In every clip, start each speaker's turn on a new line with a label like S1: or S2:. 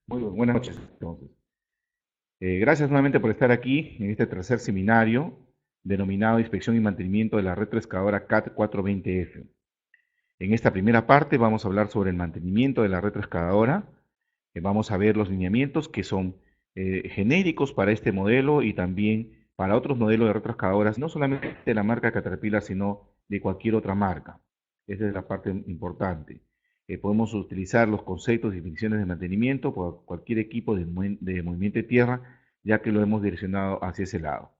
S1: Muy buenas noches, entonces. Gracias nuevamente por estar aquí en este tercer seminario denominado Inspección y Mantenimiento de la retroexcavadora CAT 420F. En esta primera parte vamos a hablar sobre el mantenimiento de la retroexcavadora. Vamos a ver los lineamientos que son genéricos para este modelo y también para otros modelos de retroexcavadoras, no solamente de la marca Caterpillar, sino de cualquier otra marca. Esa es la parte importante. Podemos utilizar los conceptos y definiciones de mantenimiento por cualquier equipo de movimiento de tierra, ya que lo hemos direccionado hacia ese lado.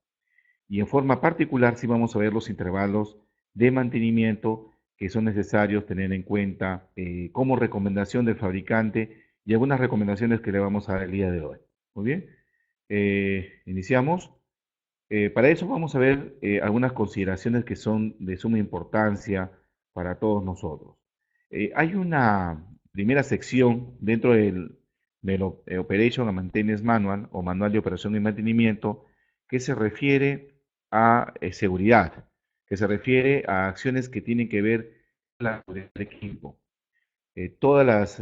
S1: Y en forma particular, sí vamos a ver los intervalos de mantenimiento que son necesarios tener en cuenta como recomendación del fabricante y algunas recomendaciones que le vamos a dar el día de hoy. Muy bien, iniciamos. Para eso vamos a ver algunas consideraciones que son de suma importancia para todos nosotros. Hay una primera sección dentro del Operation and Maintenance Manual o Manual de Operación y Mantenimiento que se refiere a seguridad, que se refiere a acciones que tienen que ver con la seguridad del equipo. Todas las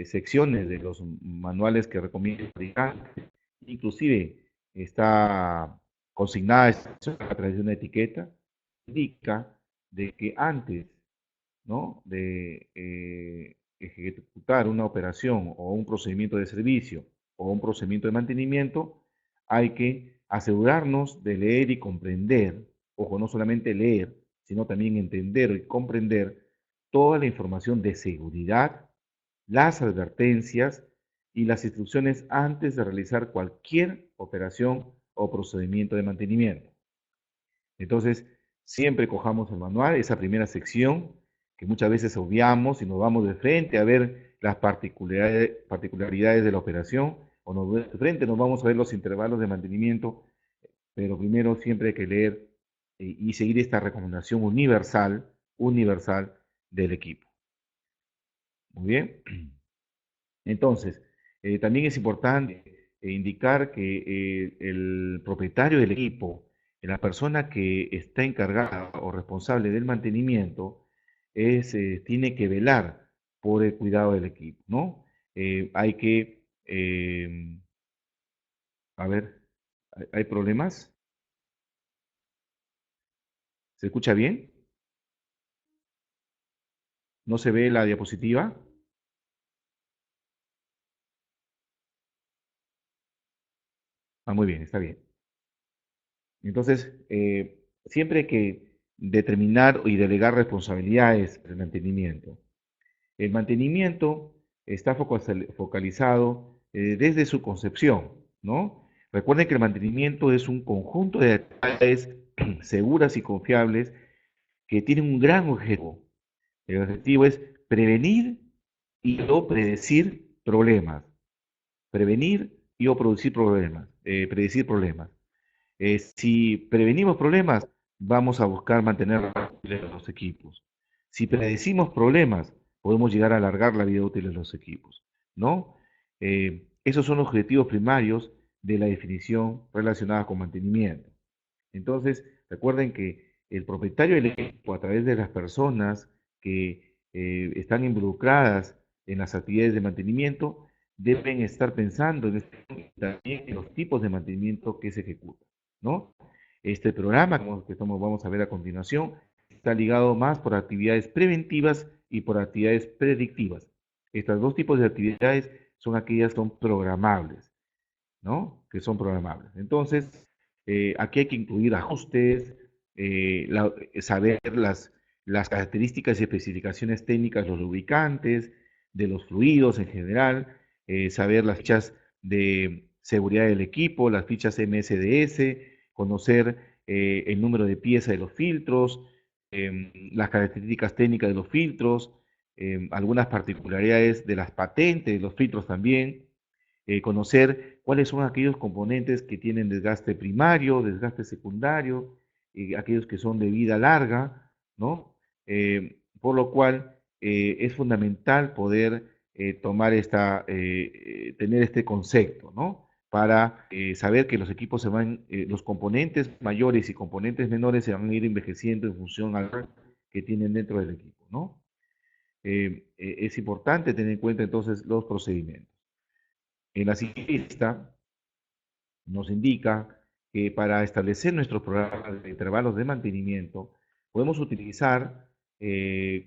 S1: secciones de los manuales que recomienda el fabricante, inclusive está consignada a través de una etiqueta, indica de que antes, ¿no?, de ejecutar una operación o un procedimiento de servicio o un procedimiento de mantenimiento, hay que asegurarnos de leer y comprender, ojo, no solamente leer, sino también entender y comprender toda la información de seguridad, las advertencias y las instrucciones antes de realizar cualquier operación o procedimiento de mantenimiento. Entonces, siempre cojamos el manual, esa primera sección que muchas veces obviamos y nos vamos de frente a ver las particularidades de la operación, o de frente nos vamos a ver los intervalos de mantenimiento, pero primero siempre hay que leer y seguir esta recomendación universal del equipo. Muy bien. Entonces, también es importante indicar que el propietario del equipo, la persona que está encargada o responsable del mantenimiento, tiene que velar por el cuidado del equipo, ¿no? Hay que, a ver, ¿hay problemas? ¿Se escucha bien? ¿No se ve la diapositiva? Ah, muy bien, está bien. Entonces, siempre hay que determinar y delegar responsabilidades del mantenimiento. El mantenimiento está focalizado desde su concepción, ¿no? Recuerden que el mantenimiento es un conjunto de actividades seguras y confiables que tienen un gran objetivo. El objetivo es prevenir y o predecir problemas. Prevenir y o predecir problemas. Si prevenimos problemas, vamos a buscar mantener los equipos. Si predecimos problemas, podemos llegar a alargar la vida útil de los equipos, ¿no? Esos son los objetivos primarios de la definición relacionada con mantenimiento. Entonces, recuerden que el propietario del equipo, a través de las personas que están involucradas en las actividades de mantenimiento, deben estar pensando también en los tipos de mantenimiento que se ejecutan, ¿no? Este programa, como que vamos a ver a continuación, está ligado más por actividades preventivas y por actividades predictivas. Estos dos tipos de actividades son aquellas que son programables, ¿no? Que son programables. Entonces, aquí hay que incluir ajustes, saber las características y especificaciones técnicas de los lubricantes, de los fluidos en general, saber las fichas de seguridad del equipo, las fichas MSDS, conocer el número de pieza de los filtros, las características técnicas de los filtros, algunas particularidades de las patentes de los filtros también, conocer cuáles son aquellos componentes que tienen desgaste primario, desgaste secundario, aquellos que son de vida larga, ¿no? Por lo cual es fundamental poder tener este concepto, ¿no? Para saber que los equipos los componentes mayores y componentes menores se van a ir envejeciendo en función al rol que tienen dentro del equipo, ¿no? Es importante tener en cuenta entonces los procedimientos. En la siguiente lista nos indica que para establecer nuestros programas de intervalos de mantenimiento, podemos utilizar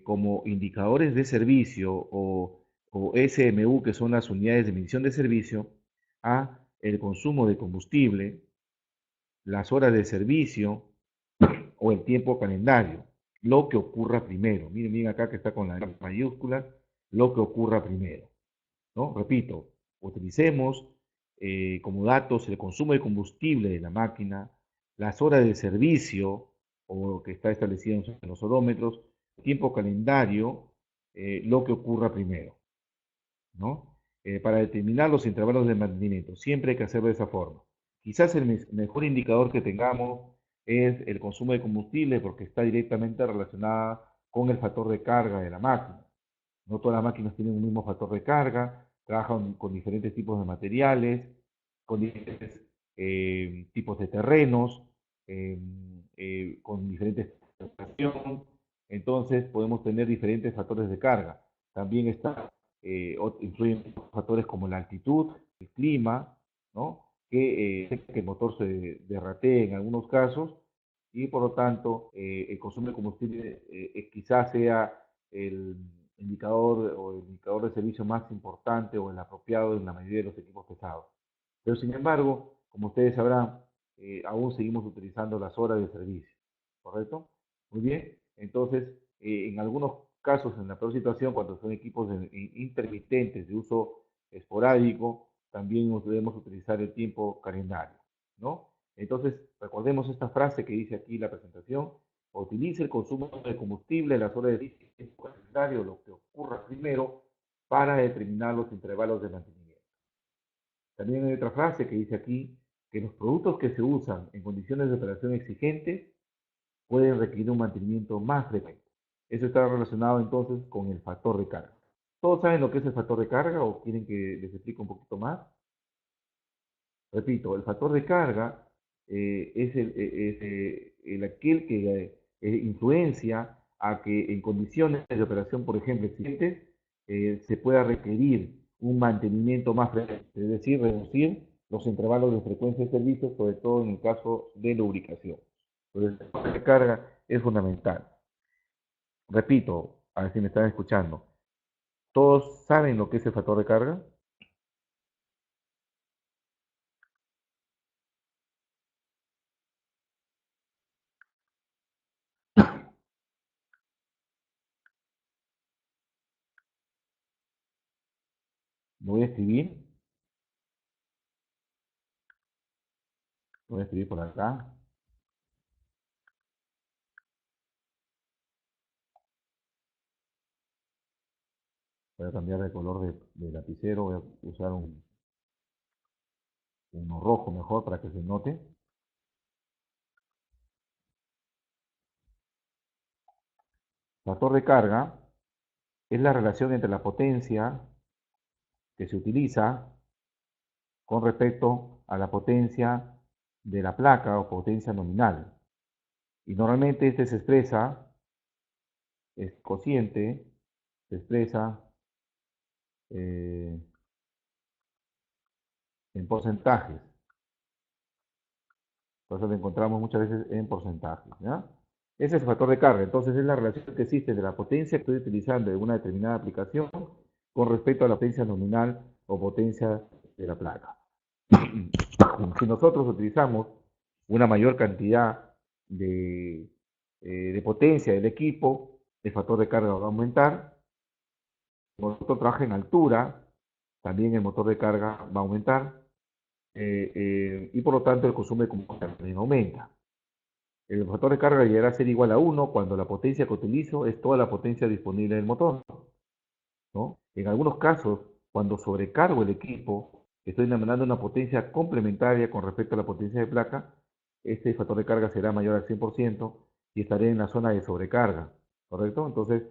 S1: como indicadores de servicio o SMU, que son las unidades de medición de servicio, a el consumo de combustible, las horas de servicio o el tiempo calendario, lo que ocurra primero. Miren, miren acá que está con las mayúsculas, lo que ocurra primero, ¿no? Repito, utilicemos como datos el consumo de combustible de la máquina, las horas de servicio, o que está establecido en los odómetros, tiempo calendario, lo que ocurra primero, ¿no? Para determinar los intervalos de mantenimiento. Siempre hay que hacerlo de esa forma. Quizás el mejor indicador que tengamos es el consumo de combustible porque está directamente relacionada con el factor de carga de la máquina. No todas las máquinas tienen un mismo factor de carga, trabajan con diferentes tipos de materiales, con diferentes tipos de terrenos, con diferentes prestación. Entonces podemos tener diferentes factores de carga. También influyen factores como la altitud, el clima, ¿no? Que el motor se derratee en algunos casos y por lo tanto el consumo de combustible quizás sea el indicador o el indicador de servicio más importante o el apropiado en la mayoría de los equipos pesados. Pero sin embargo, como ustedes sabrán, aún seguimos utilizando las horas de servicio, ¿correcto? Muy bien, entonces, en algunos casos, en la peor situación, cuando son equipos intermitentes de uso esporádico, también debemos utilizar el tiempo calendario, ¿no? Entonces, recordemos esta frase que dice aquí la presentación: utilice el consumo de combustible, las horas de tiempo calendario, lo que ocurra primero, para determinar los intervalos de mantenimiento. También hay otra frase que dice aquí que los productos que se usan en condiciones de operación exigentes pueden requerir un mantenimiento más frecuente. Eso está relacionado entonces con el factor de carga. ¿Todos saben lo que es el factor de carga o quieren que les explique un poquito más? Repito, el factor de carga es aquel que influencia a que en condiciones de operación, por ejemplo, exigentes, se pueda requerir un mantenimiento más frecuente, es decir, reducir los intervalos de frecuencia de servicio, sobre todo en el caso de lubricación. Entonces, el factor de carga es fundamental. Repito, a ver si me están escuchando. ¿Todos saben lo que es el factor de carga? Lo voy a escribir, lo voy a escribir por acá. Voy a cambiar de color de lapicero, voy a usar uno rojo mejor para que se note. Factor de carga es la relación entre la potencia que se utiliza con respecto a la potencia de la placa o potencia nominal. Y normalmente este se expresa, es cociente, se expresa eh, en porcentajes. Por eso lo encontramos muchas veces en porcentajes, ¿ya? Ese es el factor de carga. Entonces es la relación que existe de la potencia que estoy utilizando en una determinada aplicación con respecto a la potencia nominal o potencia de la placa. Si nosotros utilizamos una mayor cantidad de potencia del equipo, el factor de carga va a aumentar. Si nosotros trabaja en altura, también el motor de carga va a aumentar. Y por lo tanto el consumo de combustible también aumenta. El factor de carga llegará a ser igual a 1 cuando la potencia que utilizo es toda la potencia disponible del motor, ¿no? En algunos casos, cuando sobrecargo el equipo, estoy demandando una potencia complementaria con respecto a la potencia de placa, este factor de carga será mayor al 100% y estaré en la zona de sobrecarga, ¿correcto? Entonces,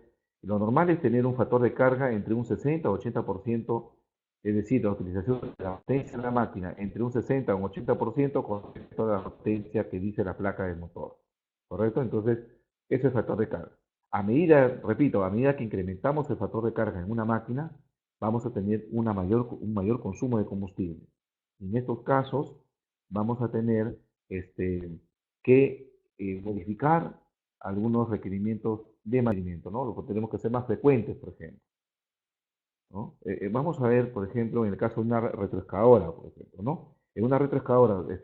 S1: lo normal es tener un factor de carga entre un 60 o 80%, es decir, la utilización de la potencia de la máquina entre un 60 o un 80% con respecto a la potencia que dice la placa del motor, ¿correcto? Entonces, ese es el factor de carga. A medida, repito, a medida que incrementamos el factor de carga en una máquina, vamos a tener un mayor consumo de combustible. En estos casos, vamos a tener que modificar algunos requerimientos de mantenimiento, ¿no? Lo que tenemos que ser más frecuentes, por ejemplo, ¿no? Vamos a ver, por ejemplo, en el caso de una retroexcavadora, por ejemplo, ¿no? En una retroexcavadora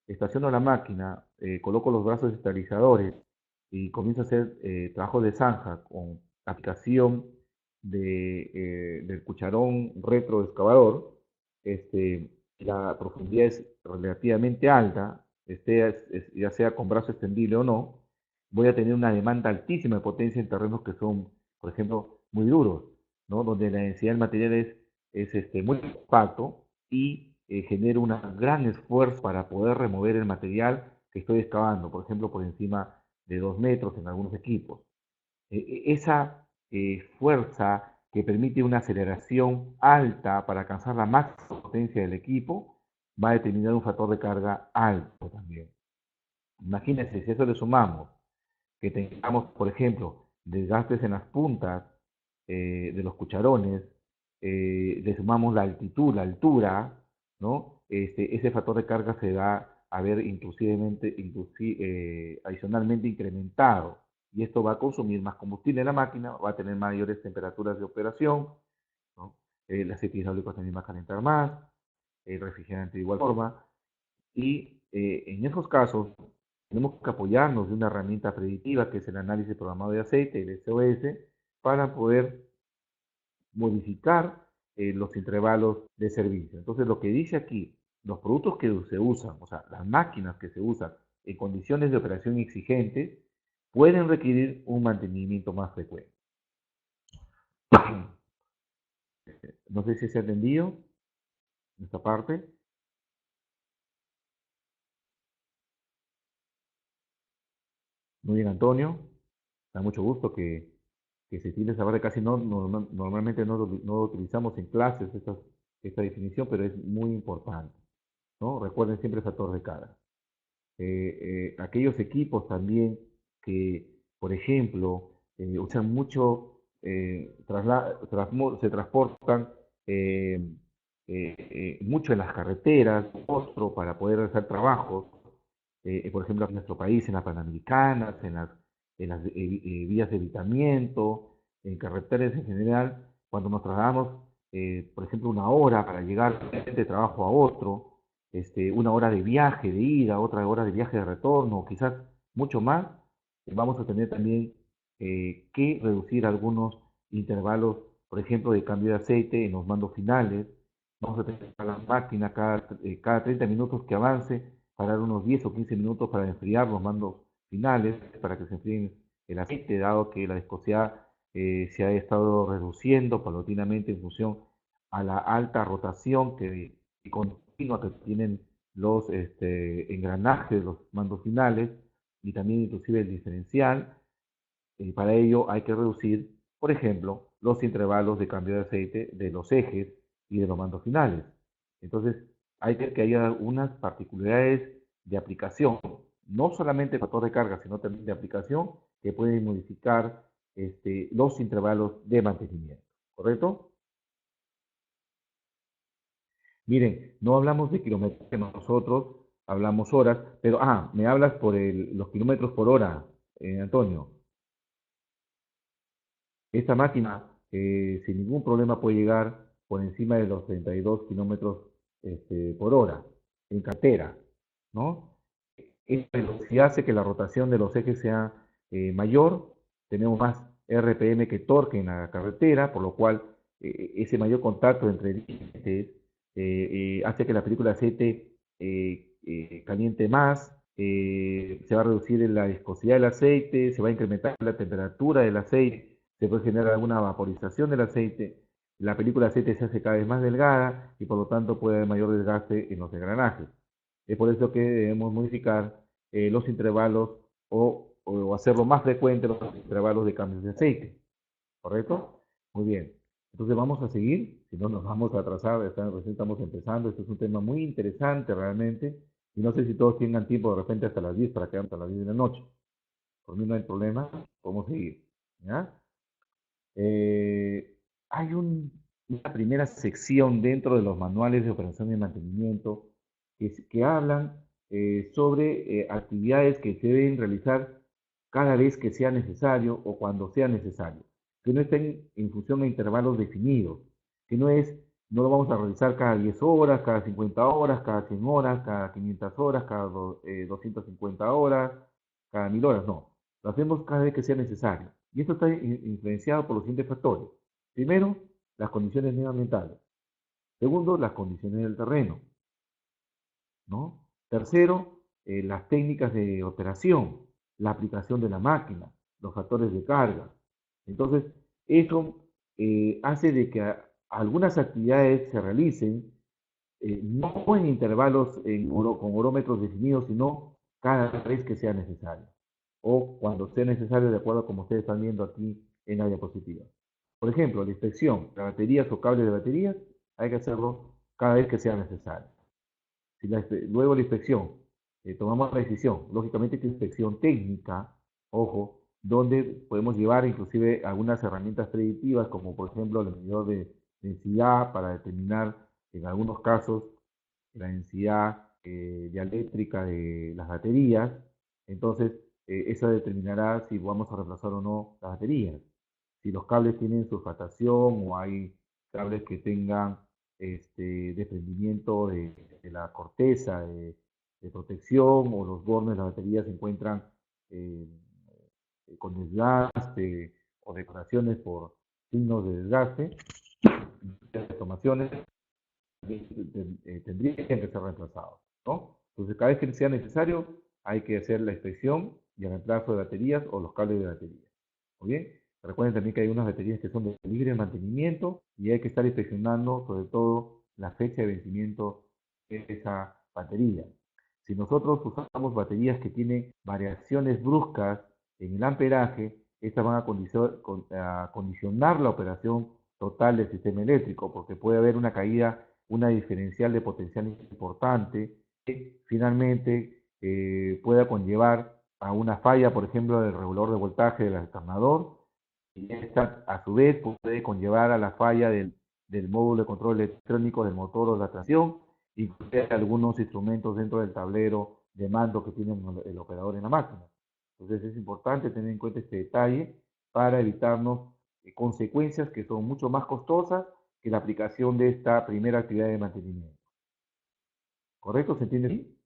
S1: estaciono la máquina, coloco los brazos estabilizadores y comienzo a hacer trabajo de zanja con aplicación del cucharón retroexcavador. La profundidad es relativamente alta, ya sea con brazo extendible o no. Voy a tener una demanda altísima de potencia en terrenos que son, por ejemplo, muy duros, ¿no? Donde la densidad del material es muy compacto y genera un gran esfuerzo para poder remover el material que estoy excavando, por ejemplo, por encima de 2 metros en algunos equipos. Esa fuerza que permite una aceleración alta para alcanzar la máxima potencia del equipo va a determinar un factor de carga alto también. Imagínense, si a eso le sumamos que tengamos, por ejemplo, desgastes en las puntas de los cucharones, le sumamos la altitud, la altura, ¿no? Ese factor de carga se va a ver adicionalmente incrementado y esto va a consumir más combustible en la máquina, va a tener mayores temperaturas de operación, ¿no? El aceite hidráulico también va a calentar más, el refrigerante de igual forma, y en esos casos tenemos que apoyarnos de una herramienta predictiva que es el análisis programado de aceite, el SOS, para poder modificar los intervalos de servicio. Entonces, lo que dice aquí, los productos que se usan, o sea, las máquinas que se usan en condiciones de operación exigentes, pueden requerir un mantenimiento más frecuente. No sé si se ha atendido esta parte. Muy bien, Antonio. Da mucho gusto que se tiene esa parte. Casi normalmente no lo utilizamos en clases esta definición, pero es muy importante, ¿no? Recuerden siempre el factor de carga. Aquellos equipos también que, por ejemplo, usan mucho, se transportan eh, mucho en las carreteras, otro para poder hacer trabajos, por ejemplo, en nuestro país, en las Panamericanas, en las vías de evitamiento, en carreteras en general, cuando nos trasladamos, por ejemplo, una hora para llegar de trabajo a otro, una hora de viaje de ida, otra hora de viaje de retorno, quizás mucho más, vamos a tener también que reducir algunos intervalos, por ejemplo, de cambio de aceite en los mandos finales. Vamos a tener a la máquina cada 30 minutos que avance, parar unos 10 o 15 minutos para enfriar los mandos finales, para que se enfríen el aceite, dado que la viscosidad se ha estado reduciendo paulatinamente en función a la alta rotación y continua que tienen los engranajes de los mandos finales y también inclusive el diferencial. Y para ello hay que reducir, por ejemplo, los intervalos de cambio de aceite de los ejes y de los mandos finales. Entonces, hay que haya unas particularidades de aplicación, no solamente el factor de carga, sino también de aplicación que pueden modificar los intervalos de mantenimiento. ¿Correcto? Miren, no hablamos de kilómetros, nosotros hablamos horas, pero, me hablas por los kilómetros por hora, Antonio. Esta máquina sin ningún problema puede llegar por encima de los 32 kilómetros por hora en cartera, ¿no? Esta velocidad hace que la rotación de los ejes sea mayor, tenemos más RPM que torque en la carretera, por lo cual ese mayor contacto entre dientes hace que la película de aceite caliente más, se va a reducir la viscosidad del aceite, se va a incrementar la temperatura del aceite, se puede generar alguna vaporización del aceite, la película de aceite se hace cada vez más delgada y por lo tanto puede haber mayor desgaste en los engranajes. Es por eso que debemos modificar los intervalos o hacerlo más frecuente los intervalos de cambios de aceite. ¿Correcto? Muy bien. Entonces vamos a seguir, si no nos vamos a atrasar, recién estamos empezando, este es un tema muy interesante realmente, y no sé si todos tengan tiempo de repente hasta las 10 para quedarnos hasta las 10 de la noche. Por mí no hay problema, podemos seguir. ¿Ya? Eh, hay un una primera sección dentro de los manuales de operación y mantenimiento que hablan sobre actividades que se deben realizar cada vez que sea necesario o cuando sea necesario, que no estén en función de intervalos definidos, que no lo vamos a realizar cada 10 horas, cada 50 horas, cada 100 horas, cada 500 horas, cada 250 horas, cada 1000 horas, no. Lo hacemos cada vez que sea necesario. Y esto está influenciado por los siguientes factores. Primero, las condiciones medioambientales. Segundo, las condiciones del terreno, ¿no? Tercero, las técnicas de operación, la aplicación de la máquina, los factores de carga. Entonces, eso hace de que algunas actividades se realicen no en intervalos con orómetros definidos, sino cada vez que sea necesario, o cuando sea necesario, de acuerdo a como ustedes están viendo aquí en la diapositiva. Por ejemplo, la inspección de baterías o cables de baterías hay que hacerlo cada vez que sea necesario. Luego la inspección, tomamos la decisión, lógicamente que inspección técnica, ojo, donde podemos llevar inclusive algunas herramientas predictivas, como por ejemplo el medidor de densidad para determinar en algunos casos la densidad dialéctrica de las baterías. Entonces, eso determinará si vamos a reemplazar o no las baterías. Si los cables tienen sulfatación o hay cables que tengan desprendimiento de la corteza de protección, o los bornes de la batería se encuentran eh, con desgaste o decoraciones por signos de desgaste, deformaciones, tendrían que ser reemplazados, ¿no? Entonces, cada vez que sea necesario, hay que hacer la inspección y el reemplazo de baterías o los cables de batería. ¿Muy bien? Recuerden también que hay unas baterías que son de libre mantenimiento y hay que estar inspeccionando sobre todo la fecha de vencimiento de esa batería. Si nosotros usamos baterías que tienen variaciones bruscas en el amperaje, estas van a condicionar la operación total del sistema eléctrico, porque puede haber una caída, una diferencial de potencial importante, que finalmente pueda conllevar a una falla, por ejemplo, del regulador de voltaje del alternador, y esta a su vez puede conllevar a la falla del módulo de control electrónico del motor o la tracción, y algunos instrumentos dentro del tablero de mando que tiene el operador en la máquina. Entonces es importante tener en cuenta este detalle para evitarnos consecuencias que son mucho más costosas que la aplicación de esta primera actividad de mantenimiento. ¿Correcto? ¿Se entiende así?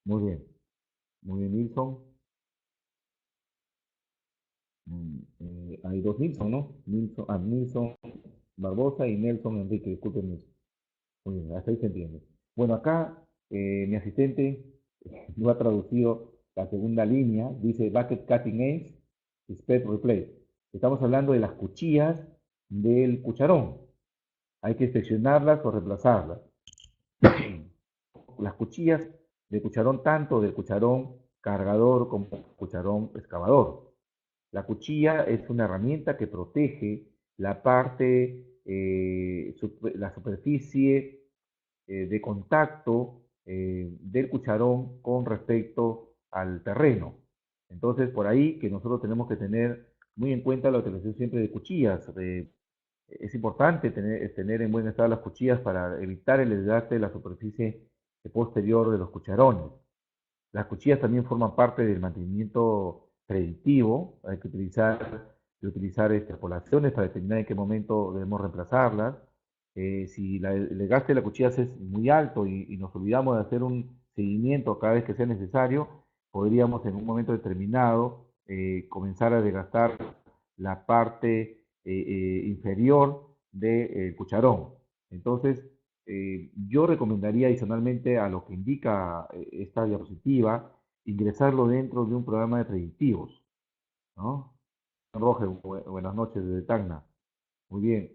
S1: Muy bien. Muy bien, Nilsson. Hay dos Nilsson, ¿no? Nilsson Barbosa y Nelson Enrique, discúlpenme. Muy bien, hasta ahí se entiende. Bueno, acá mi asistente lo ha traducido la segunda línea, dice Bucket Cutting Edge, Spec Replace. Estamos hablando de las cuchillas del cucharón. Hay que inspeccionarlas o reemplazarlas. Las cuchillas de cucharón, tanto del cucharón cargador como del cucharón excavador. La cuchilla es una herramienta que protege la parte, la superficie de contacto del cucharón con respecto al terreno. Entonces, por ahí que nosotros tenemos que tener muy en cuenta la utilización siempre de cuchillas. Es importante tener en buen estado las cuchillas para evitar el desgaste de la superficie posterior de los cucharones. Las cuchillas también forman parte del mantenimiento predictivo. Hay que utilizar extrapolaciones para determinar en qué momento debemos reemplazarlas. Si el desgaste de la cuchilla es muy alto y nos olvidamos de hacer un seguimiento cada vez que sea necesario, podríamos en un momento determinado comenzar a desgastar la parte inferior del cucharón. Entonces, yo recomendaría adicionalmente a lo que indica esta diapositiva, ingresarlo dentro de un programa de predictivos, ¿no? Roger, buenas noches desde Tacna. Muy bien,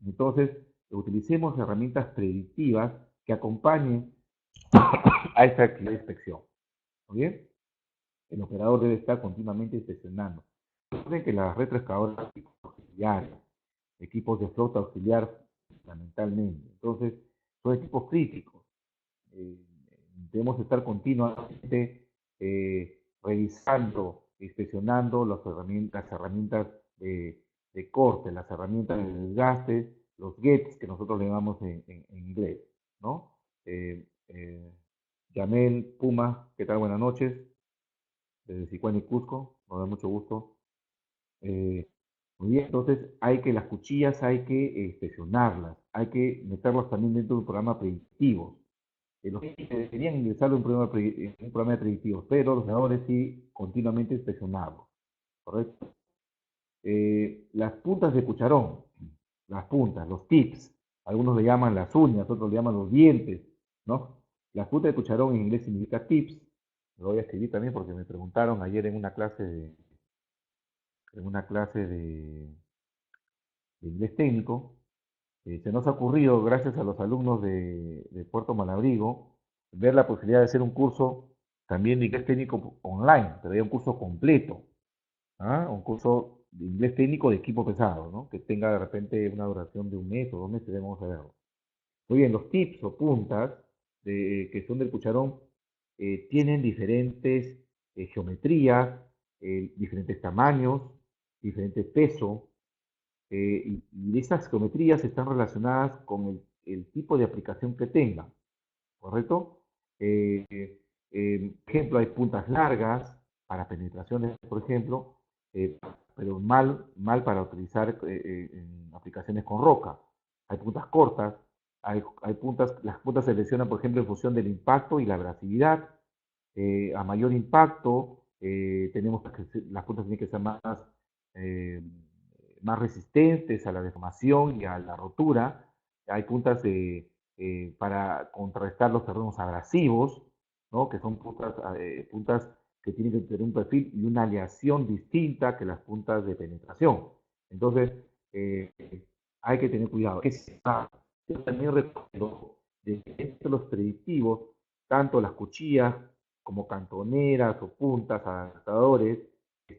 S1: entonces utilicemos herramientas predictivas que acompañen a esta actividad de inspección. Muy bien, el operador debe estar continuamente inspeccionando. Recuerden que las retroexcavadoras son equipos auxiliares, equipos de flota auxiliar fundamentalmente. Entonces, son equipos críticos. Eh, Debemos estar continuamente revisando, inspeccionando las herramientas de corte, las herramientas de desgaste, los gates que nosotros le llamamos en inglés, ¿no? Yamel, Puma, ¿qué tal? Buenas noches, desde Sicuán y Cusco, nos da mucho gusto. Eh, Muy bien, entonces las cuchillas hay que inspeccionarlas, hay que meterlas también dentro de un programa predictivo. Los clientes deberían ingresar en un programa de predictivos, pero los creadores sí continuamente inspeccionarlos, ¿correcto? Las puntas de cucharón, las puntas, los tips, algunos le llaman las uñas, otros le llaman los dientes, ¿no? Las puntas de cucharón en inglés significa tips, lo voy a escribir también porque me preguntaron ayer en una clase de inglés técnico. Se nos ha ocurrido, gracias a los alumnos de Puerto Malabrigo, ver la posibilidad de hacer un curso también de inglés técnico online, pero ya un curso completo, ¿ah? Un curso de inglés técnico de equipo pesado, ¿no? Que tenga de repente una duración de un mes o 2 meses, vamos a verlo. Muy bien, los tips o puntas que son del cucharón tienen diferentes geometrías, diferentes tamaños, diferentes pesos, y esas geometrías están relacionadas con el tipo de aplicación que tengan, ¿correcto? Eh, por ejemplo, hay puntas largas para penetraciones, por ejemplo, pero mal para utilizar en aplicaciones con roca. Hay puntas cortas, hay puntas, las puntas se seleccionan, por ejemplo, en función del impacto y la abrasividad. A mayor impacto, tenemos que las puntas tienen que ser eh, más resistentes a la deformación y a la rotura. Hay puntas para contrarrestar los terrenos abrasivos, ¿no? Que son puntas que tienen que tener un perfil y una aleación distinta que las puntas de penetración. Entonces, eh, hay que tener cuidado. Yo también recuerdo de los predictivos, tanto las cuchillas como cantoneras o puntas, adaptadores,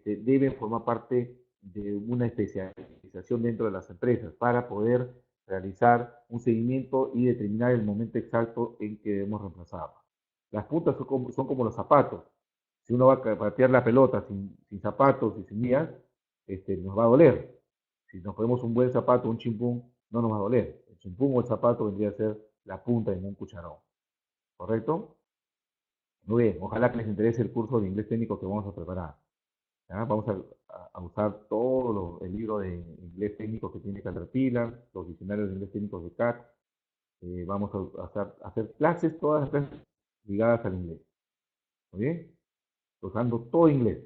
S1: deben formar parte de una especialización dentro de las empresas para poder realizar un seguimiento y determinar el momento exacto en que debemos reemplazarlo. Las puntas son como los zapatos. Si uno va a patear la pelota sin zapatos y sin guías, nos va a doler. Si nos ponemos un buen zapato, un chimpún, no nos va a doler. El chimpún o el zapato vendría a ser la punta en un cucharón. ¿Correcto? Muy bien, ojalá que les interese el curso de inglés técnico que vamos a preparar. ¿Ya? Vamos a usar todo el libro de inglés técnico que tiene Caterpillar, los diccionarios de inglés técnicos de CAT. Vamos a hacer clases, todas las clases ligadas al inglés. ¿Muy bien? Usando todo inglés.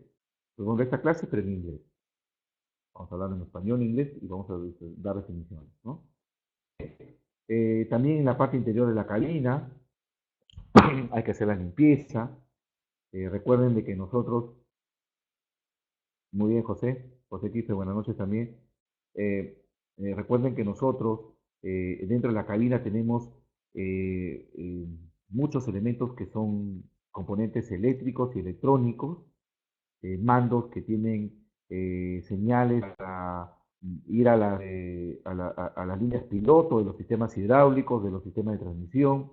S1: Luego esta clase, pero en inglés. Vamos a hablar en español, inglés y vamos a dar definiciones, ¿no? También en la parte interior de la cabina hay que hacer la limpieza. Recuerden de que nosotros, muy bien José Quispe, buenas noches también. Eh, Recuerden que nosotros dentro de la cabina tenemos muchos elementos que son componentes eléctricos y electrónicos, mandos que tienen señales para ir a las líneas piloto de los sistemas hidráulicos, de los sistemas de transmisión.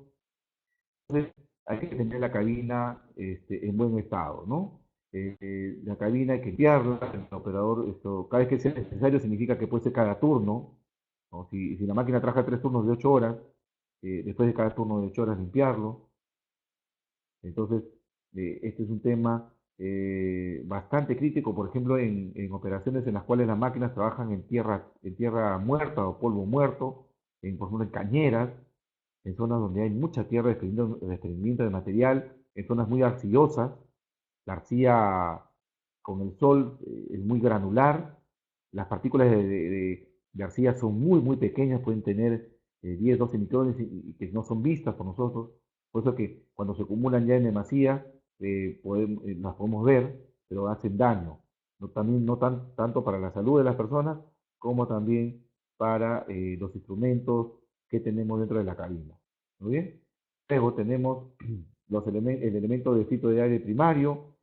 S1: Entonces, hay que tener la cabina en buen estado, ¿no? La cabina hay que limpiarla, el operador, cada vez que sea necesario significa que puede ser cada turno, ¿no? Si la máquina trabaja 3 turnos de 8 horas, después de cada turno de 8 horas limpiarlo. Entonces, este es un tema bastante crítico, por ejemplo, en operaciones en las cuales las máquinas trabajan en tierra muerta o polvo muerto, por ejemplo, en cañeras, en zonas donde hay mucha tierra desprendimiento de material, en zonas muy arcillosas. La arcilla con el sol es muy granular, las partículas de arcilla son muy pequeñas, pueden tener 10, 12 micrones y que no son vistas por nosotros. Por eso que cuando se acumulan ya en demasía, las podemos ver, pero hacen daño. No, también no tanto para la salud de las personas, como también para los instrumentos que tenemos dentro de la cabina. ¿Muy bien? Luego tenemos el elemento de filtro de aire primario,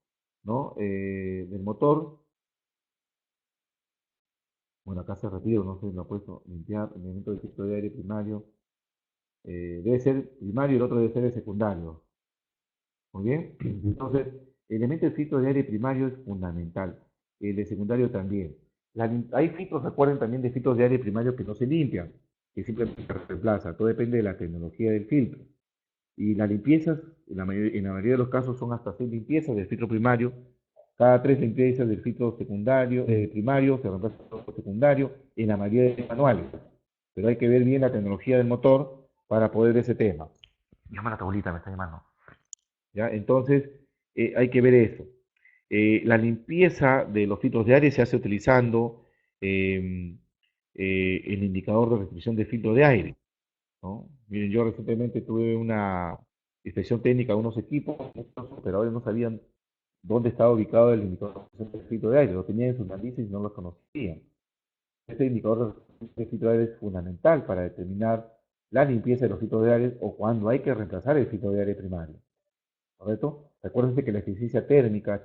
S1: ¿no? Del motor. Bueno, acá se retira, no sé, lo ha puesto, limpiar el elemento de filtro de aire primario. Debe ser primario y el otro debe ser el secundario. Muy bien. Entonces, El elemento de filtro de aire primario es fundamental, el de secundario también. Hay filtros, recuerden también de filtros de aire primario que no se limpian, que simplemente se reemplaza. Todo depende de la tecnología del filtro. Y las limpiezas, en la mayoría de los casos, son hasta 6 limpiezas del filtro primario. Cada 3 limpiezas del filtro secundario, primario se reemplaza por otro secundario, en la mayoría de manuales. Pero hay que ver bien la tecnología del motor para poder ver ese tema. Llama a la tablita, me está llamando. ¿Ya? Entonces, hay que ver eso. La limpieza de los filtros de aire se hace utilizando eh, el indicador de restricción de filtro de aire, ¿no? Miren, yo recientemente tuve una inspección técnica de unos equipos, los operadores no sabían dónde estaba ubicado el indicador de filtro de aire, lo tenían en sus narices y no lo conocían. Este indicador de filtro de aire es fundamental para determinar la limpieza de los filtros de aire o cuando hay que reemplazar el filtro de aire primario, ¿correcto? Recuérdense que la eficiencia térmica